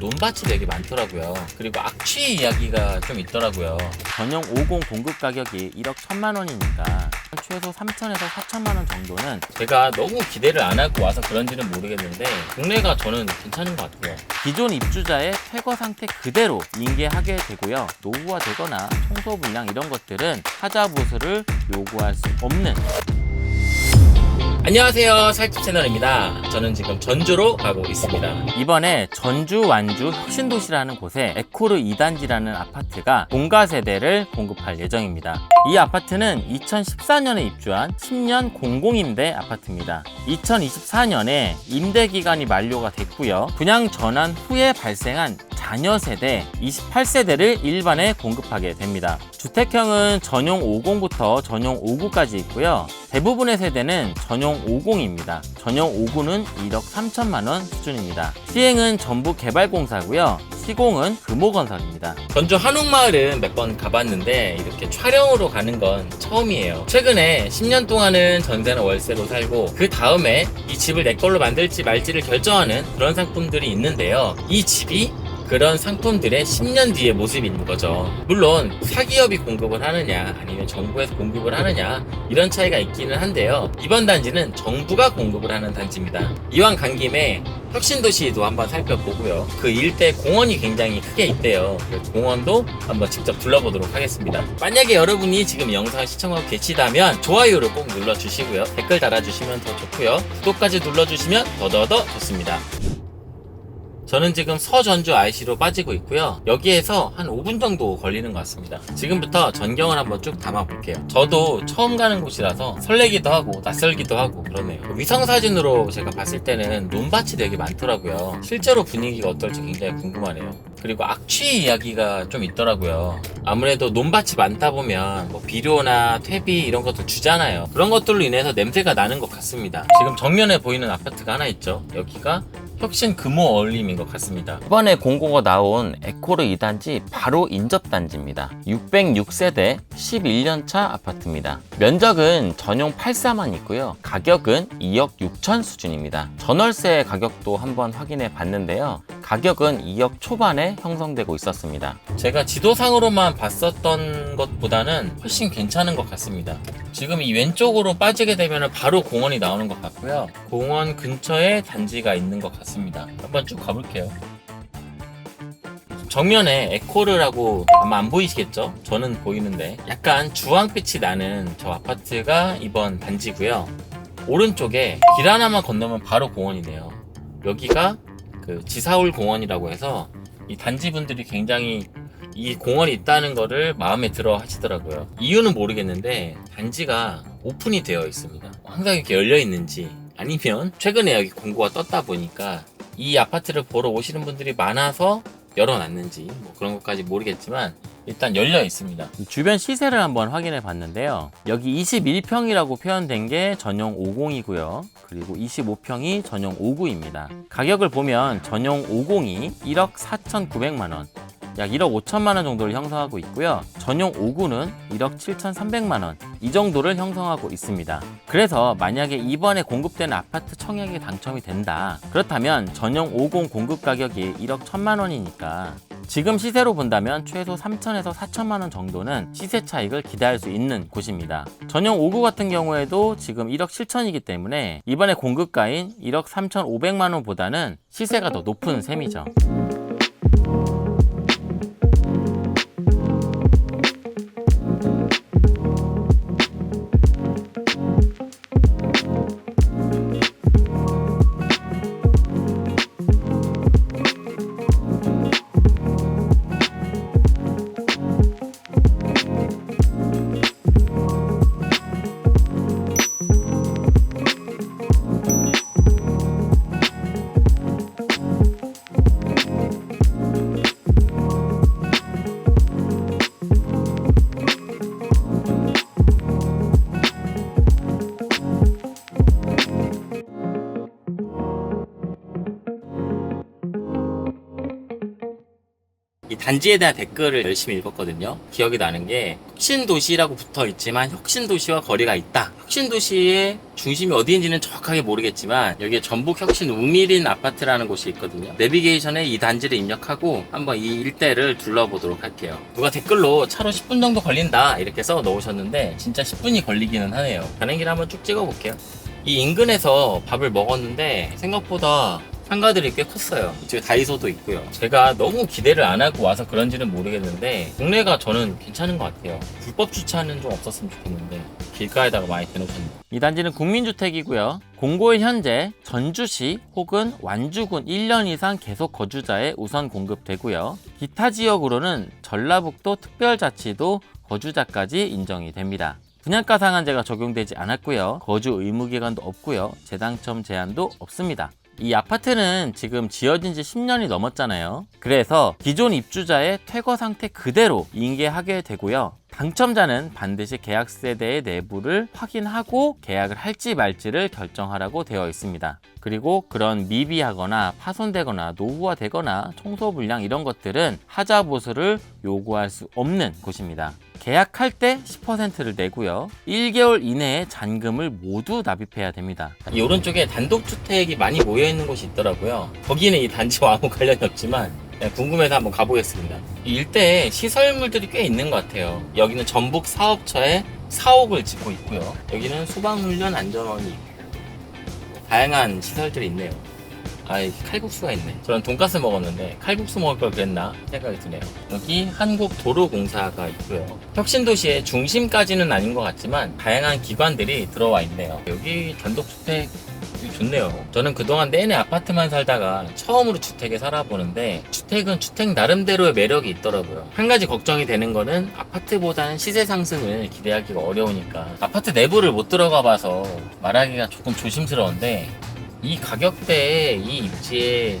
논밭이 되게 많더라고요. 그리고 악취 이야기가 좀 있더라고요. 전용 50 공급 가격이 1억 1천만 원이니까 최소 3천에서 4천만 원 정도는 제가 너무 기대를 안 하고 와서 그런지는 모르겠는데 국내가 저는 괜찮은 것 같아요. 기존 입주자의 퇴거 상태 그대로 인계하게 되고요. 노후화되거나 청소 불량 이런 것들은 하자 보수를 요구할 수 없는. 안녕하세요, 살집 채널입니다. 저는 지금 전주로 가고 있습니다. 이번에 전주 완주 혁신도시라는 곳에 에코르 2단지라는 아파트가 본가 세대를 공급할 예정입니다. 이 아파트는 2014년에 입주한 10년 공공임대 아파트입니다. 2024년에 임대 기간이 만료가 됐고요. 분양 전환 후에 발생한 자녀 세대 28세대를 일반에 공급하게 됩니다. 주택형은 전용 50부터 전용 59까지 있고요. 대부분의 세대는 전용 50입니다. 전용 59는 1억 3천만 원 수준입니다. 시행은 전부 개발공사고요. 시공은 금호건설입니다. 전주 한옥마을은 몇 번 가봤는데 이렇게 촬영으로 가는 건 처음이에요. 최근에 10년 동안은 전세나 월세로 살고 그 다음에 이 집을 내 걸로 만들지 말지를 결정하는 그런 상품들이 있는데요. 이 집이 그런 상품들의 10년 뒤의 모습인 거죠. 물론 사기업이 공급을 하느냐 아니면 정부에서 공급을 하느냐 이런 차이가 있기는 한데요. 이번 단지는 정부가 공급을 하는 단지입니다. 이왕 간 김에 혁신도시도 한번 살펴보고요. 그 일대 공원이 굉장히 크게 있대요. 그래서 공원도 한번 직접 둘러보도록 하겠습니다. 만약에 여러분이 지금 영상을 시청하고 계시다면 좋아요를 꼭 눌러주시고요. 댓글 달아주시면 더 좋고요. 구독까지 눌러주시면 더더더 좋습니다. 저는 지금 서전주 IC로 빠지고 있고요. 여기에서 한 5분 정도 걸리는 것 같습니다. 지금부터 전경을 한번 쭉 담아볼게요. 저도 처음 가는 곳이라서 설레기도 하고 낯설기도 하고 그러네요. 위성사진으로 제가 봤을 때는 논밭이 되게 많더라고요. 실제로 분위기가 어떨지 굉장히 궁금하네요. 그리고 악취 이야기가 좀 있더라고요. 아무래도 논밭이 많다 보면 뭐 비료나 퇴비 이런 것도 주잖아요. 그런 것들로 인해서 냄새가 나는 것 같습니다. 지금 정면에 보이는 아파트가 하나 있죠. 여기가 혁신 금호 어울림인 것 같습니다. 이번에 공고가 나온 에코르 2단지 바로 인접단지입니다. 606세대 11년차 아파트입니다. 면적은 전용 84만 있고요. 가격은 2억 6천 수준입니다. 전월세 가격도 한번 확인해 봤는데요. 가격은 2억 초반에 형성되고 있었습니다. 제가 지도상으로만 봤었던 것보다는 훨씬 괜찮은 것 같습니다. 지금 이 왼쪽으로 빠지게 되면 바로 공원이 나오는 것 같고요. 공원 근처에 단지가 있는 것 같습니다. 한번 쭉 가볼게요. 정면에 에코르라고 아마 안 보이시겠죠? 저는 보이는데 약간 주황빛이 나는 저 아파트가 이번 단지고요. 오른쪽에 길 하나만 건너면 바로 공원이네요. 여기가 그 지사울 공원이라고 해서 이 단지 분들이 굉장히 이 공원이 있다는 거를 마음에 들어 하시더라고요. 이유는 모르겠는데 단지가 오픈이 되어 있습니다. 항상 이렇게 열려 있는지 아니면 최근에 여기 공고가 떴다 보니까 이 아파트를 보러 오시는 분들이 많아서 열어놨는지 뭐 그런 것까지 모르겠지만 일단 열려 있습니다. 주변 시세를 한번 확인해 봤는데요. 여기 21평이라고 표현된 게 전용 50이고요. 그리고 25평이 전용 59입니다. 가격을 보면 전용 50이 1억 4,900만 원, 약 1억 5천만 원 정도를 형성하고 있고요. 전용 59는 1억 7,300만 원, 이 정도를 형성하고 있습니다. 그래서 만약에 이번에 공급되는 아파트 청약이 당첨이 된다. 그렇다면 전용 50 공급 가격이 1억 1천만 원이니까 지금 시세로 본다면 최소 3천에서 4천만 원 정도는 시세 차익을 기대할 수 있는 곳입니다. 전용 59 같은 경우에도 지금 1억 7천이기 때문에 이번에 공급가인 1억 3,500만 원보다는 시세가 더 높은 셈이죠. 이 단지에 대한 댓글을 열심히 읽었거든요. 기억이 나는 게 혁신도시라고 붙어 있지만 혁신도시와 거리가 있다. 혁신도시의 중심이 어디인지는 정확하게 모르겠지만 여기에 전북 혁신 웅일인 아파트라는 곳이 있거든요. 내비게이션에 이 단지를 입력하고 한번 이 일대를 둘러보도록 할게요. 누가 댓글로 차로 10분 정도 걸린다 이렇게 써 놓으셨는데 진짜 10분이 걸리기는 하네요. 가는 길 한번 쭉 찍어볼게요. 이 인근에서 밥을 먹었는데 생각보다 상가들이 꽤 컸어요. 이쪽에 다이소도 있고요. 제가 너무 기대를 안 하고 와서 그런지는 모르겠는데 동네가 저는 괜찮은 것 같아요. 불법 주차는 좀 없었으면 좋겠는데 길가에다가 많이 대놓으셨네요. 이 단지는 국민주택이고요. 공고일 현재 전주시 혹은 완주군 1년 이상 계속 거주자에 우선 공급되고요. 기타 지역으로는 전라북도 특별자치도 거주자까지 인정이 됩니다. 분양가 상한제가 적용되지 않았고요. 거주 의무 기간도 없고요. 재당첨 제한도 없습니다. 이 아파트는 지금 지어진 지 10년이 넘었잖아요. 그래서 기존 입주자의 퇴거 상태 그대로 인계하게 되고요. 당첨자는 반드시 계약 세대의 내부를 확인하고 계약을 할지 말지를 결정하라고 되어 있습니다. 그리고 그런 미비하거나 파손되거나 노후화되거나 청소불량 이런 것들은 하자 보수를 요구할 수 없는 곳입니다. 계약할 때 10%를 내고요. 1개월 이내에 잔금을 모두 납입해야 됩니다. 이 오른쪽에 단독주택이 많이 모여있는 곳이 있더라고요. 거기는 이 단지와 아무 관련이 없지만 그냥 궁금해서 한번 가보겠습니다. 이 일대에 시설물들이 꽤 있는 것 같아요. 여기는 전북 사업처에 사옥을 짓고 있고요. 여기는 소방훈련 안전원이 있고 다양한 시설들이 있네요. 이 칼국수가 있네. 저는 돈가스 먹었는데 칼국수 먹을 걸 그랬나 생각이 드네요. 여기 한국도로공사가 있고요. 혁신도시의 중심까지는 아닌 것 같지만 다양한 기관들이 들어와 있네요. 여기 단독주택 좋네요. 저는 그동안 내내 아파트만 살다가 처음으로 주택에 살아보는데 주택은 주택 나름대로의 매력이 있더라고요. 한 가지 걱정이 되는 거는 아파트보다는 시세 상승을 기대하기가 어려우니까 아파트 내부를 못 들어가 봐서 말하기가 조금 조심스러운데 이 가격대에 이 입지에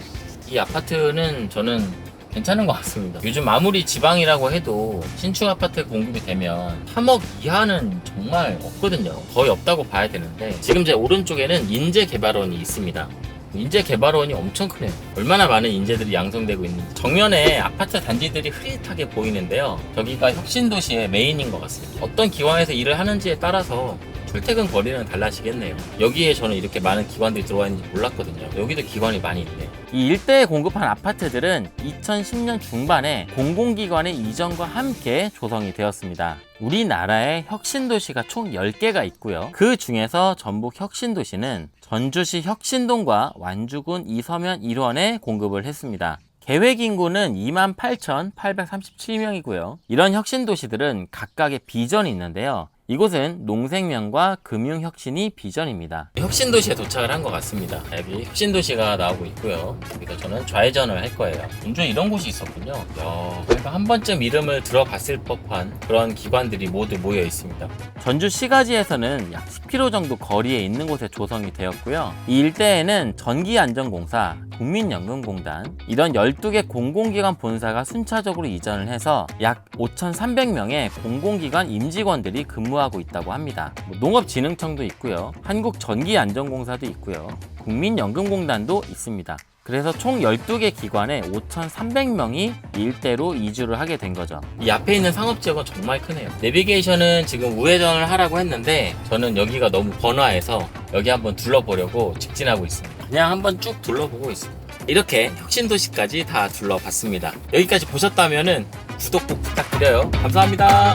이 아파트는 저는 괜찮은 것 같습니다. 요즘 아무리 지방이라고 해도 신축 아파트 공급이 되면 3억 이하는 정말 없거든요. 거의 없다고 봐야 되는데 지금 제 오른쪽에는 인재개발원이 있습니다. 인재개발원이 엄청 크네요. 얼마나 많은 인재들이 양성되고 있는지. 정면에 아파트 단지들이 흐릿하게 보이는데요. 저기가 혁신도시의 메인인 것 같습니다. 어떤 기관에서 일을 하는지에 따라서 출퇴근 거리는 달라지겠네요. 여기에 저는 이렇게 많은 기관들이 들어와 있는지 몰랐거든요. 여기도 기관이 많이 있네요. 이 일대에 공급한 아파트들은 2010년 중반에 공공기관의 이전과 함께 조성이 되었습니다. 우리나라에 혁신도시가 총 10개가 있고요. 그 중에서 전북 혁신도시는 전주시 혁신동과 완주군 이서면 1원에 공급을 했습니다. 계획 인구는 28,837명이고요. 이런 혁신도시들은 각각의 비전이 있는데요. 이곳은 농생명과 금융혁신이 비전입니다. 혁신도시에 도착을 한 것 같습니다. 여기 혁신도시가 나오고 있고요. 여기서 저는 좌회전을 할 거예요. 운전에 이런 곳이 있었군요. 그러니까 한 번쯤 이름을 들어봤을 법한 그런 기관들이 모두 모여 있습니다. 전주 시가지에서는 약 10km 정도 거리에 있는 곳에 조성이 되었고요. 이 일대에는 전기안전공사, 국민연금공단 이런 12개 공공기관 본사가 순차적으로 이전을 해서 약 5,300명의 공공기관 임직원들이 근무하고 있다고 합니다. 농업진흥청도 있고요. 한국전기안전공사도 있고요. 국민연금공단도 있습니다. 그래서 총 12개 기관에 5,300명이 일대로 이주를 하게 된 거죠. 이 앞에 있는 상업지역은 정말 크네요. 내비게이션은 지금 우회전을 하라고 했는데 저는 여기가 너무 번화해서 여기 한번 둘러보려고 직진하고 있습니다. 그냥 한번 쭉 둘러보고 있습니다. 이렇게 혁신도시까지 다 둘러봤습니다. 여기까지 보셨다면 구독 꼭 부탁드려요. 감사합니다.